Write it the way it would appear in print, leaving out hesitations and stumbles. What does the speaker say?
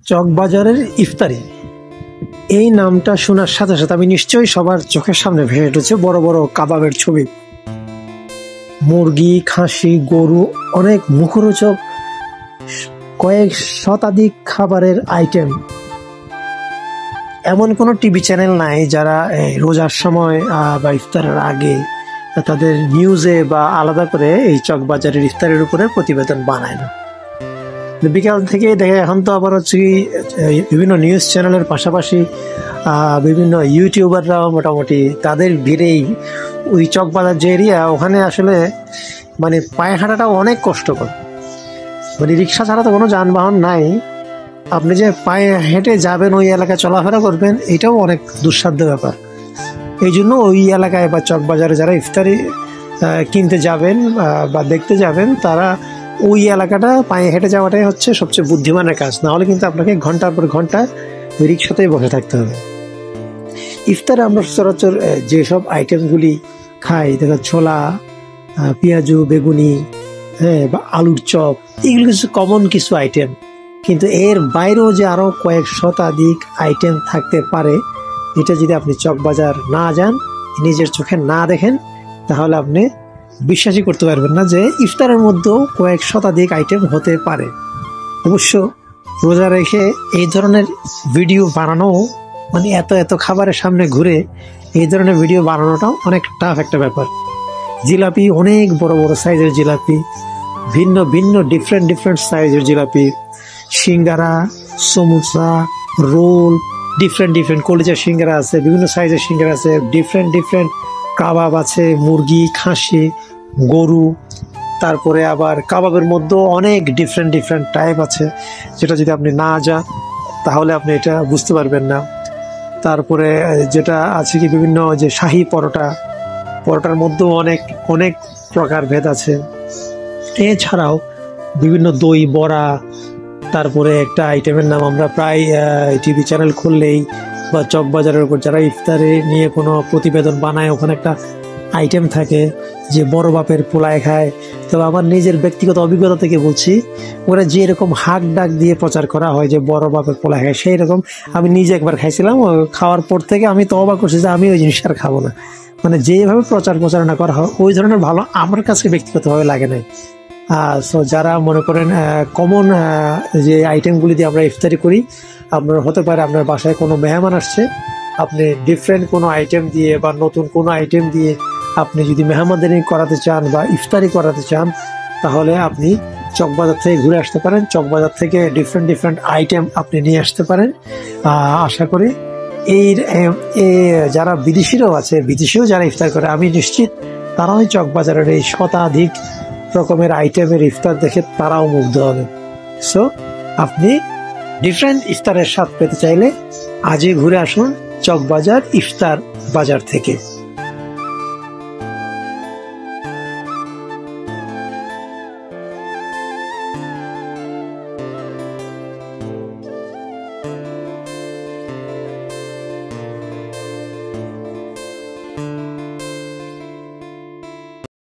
চকবাজারের ইফতারি এই নামটা শোনার সাথে সাথে আমি নিশ্চয়ই সবার চোখের সামনে ভেসে উঠেছে বড় বড় কাবাবের ছবি। মুরগি, খাসি, গরু, অনেক মুখরোচক কয়েক শতাধিক খাবারের আইটেম। এমন কোনো টিভি চ্যানেল নাই যারা রোজার সময় বা ইফতারের আগে তাদের নিউজে বা আলাদা করে এই চকবাজারের ইফতারের উপরে প্রতিবেদন বানায় না। বিকাল থেকে দেখে এখন তো আবার হচ্ছে বিভিন্ন নিউজ চ্যানেলের পাশাপাশি বিভিন্ন ইউটিউবাররাও মোটামুটি তাদের ভিড়েই ওই চকবাজার যে এরিয়া, ওখানে আসলে মানে পায়ে হাঁটাটাও অনেক কষ্টকর। মানে রিক্সা ছাড়া তো কোনো যানবাহন নাই, আপনি যে পায়ে হেঁটে যাবেন ওই এলাকায় চলাফেরা করবেন এটাও অনেক দুঃসাধ্য ব্যাপার। এই জন্য ওই এলাকায় বা চকবাজারে যারা ইফতারি কিনতে যাবেন বা দেখতে যাবেন তারা ওই এলাকাটা পায়ে হেঁটে যাওয়াটাই হচ্ছে সবচেয়ে বুদ্ধিমানের কাজ। নাহলে কিন্তু আপনাকে ঘন্টার পর ঘন্টা ওই রিক্সাতেই বসে থাকতে হবে। ইফতারে আমরা সচরাচর যেসব আইটেমগুলি খাই, দেখা ছোলা, পেঁয়াজু, বেগুনি, হ্যাঁ, বা আলুর চপ, এগুলো কিছু কমন কিছু আইটেম। কিন্তু এর বাইরেও যে আরও কয়েক শতাধিক আইটেম থাকতে পারে, এটা যদি আপনি চকবাজার না যান, নিজের চোখে না দেখেন, তাহলে আপনি বিশ্বাসই করতে পারবেন না যে ইফতারের মধ্যেও কয়েক শতাধিক আইটেম হতে পারে। অবশ্য রোজা রেখে এই ধরনের ভিডিও বানানো, মানে এত এত খাবারের সামনে ঘুরে এই ধরনের ভিডিও বানানোটাও অনেক টাফ একটা ব্যাপার। জিলাপি, অনেক বড় বড় সাইজের জিলাপি, ভিন্ন ভিন্ন ডিফারেন্ট সাইজের জিলাপি, সিঙ্গারা, সমুচা, রোল, ডিফারেন্ট কলিজার সিঙ্গারা আছে, বিভিন্ন সাইজের সিঙ্গারা আছে, ডিফারেন্ট কাবাব আছে, মুরগি, খাসি, গরু। তারপরে আবার কাবাবের মধ্যেও অনেক ডিফারেন্ট টাইপ আছে, যেটা যদি আপনি না যান তাহলে আপনি এটা বুঝতে পারবেন না। তারপরে যেটা আছে কি বিভিন্ন যে শাহী পরোটার মধ্যেও অনেক প্রকার ভেদ আছে। এছাড়াও বিভিন্ন দই বড়া, তারপরে একটা আইটেমের নাম আমরা প্রায় টিভি চ্যানেল খুললেই বা চকবাজারের উপর যারা ইফতারে নিয়ে কোনো প্রতিবেদন বানায়, ওখানে একটা আইটেম থাকে যে বড় বাপের পোলায় খায়। তবে আমার নিজের ব্যক্তিগত অভিজ্ঞতা থেকে বলছি, ওরা যে এরকম হাক ডাক দিয়ে প্রচার করা হয় যে বড় বাপের পোলায় খায়, সেই রকম আমি নিজে একবার খাইছিলাম। খাওয়ার পর থেকে আমি তো অবাক করছি যে আমি ওই জিনিসটা আর খাবো না। মানে যেভাবে প্রচারণা করা হয় ওই ধরনের ভালো আমার কাছে ব্যক্তিগতভাবে লাগে নাই। সো যারা মনে করেন কমন যে আইটেমগুলি দিয়ে আমরা ইফতারি করি, আপনার হতে পারে আপনার বাসায় কোনো মেহমান আসছে, আপনি ডিফারেন্ট কোনো আইটেম দিয়ে বা নতুন কোনো আইটেম দিয়ে আপনি যদি মেহমানদারি করাতে চান বা ইফতারি করাতে চান, তাহলে আপনি চকবাজার থেকে ঘুরে আসতে পারেন। চকবাজার থেকে ডিফারেন্ট আইটেম আপনি নিয়ে আসতে পারেন। আশা করি এই যারা বিদেশিও যারা ইফতার করে, আমি নিশ্চিত তারাও চকবাজারের এই শতাধিক রকমের আইটেমের ইফতার দেখে তারাও মুগ্ধ হবে। সো আপনি ডিফারেন্ট ইফতারের স্বাদ পেতে চাইলে আজই ঘুরে আসুন চকবাজার ইফতার বাজার থেকে।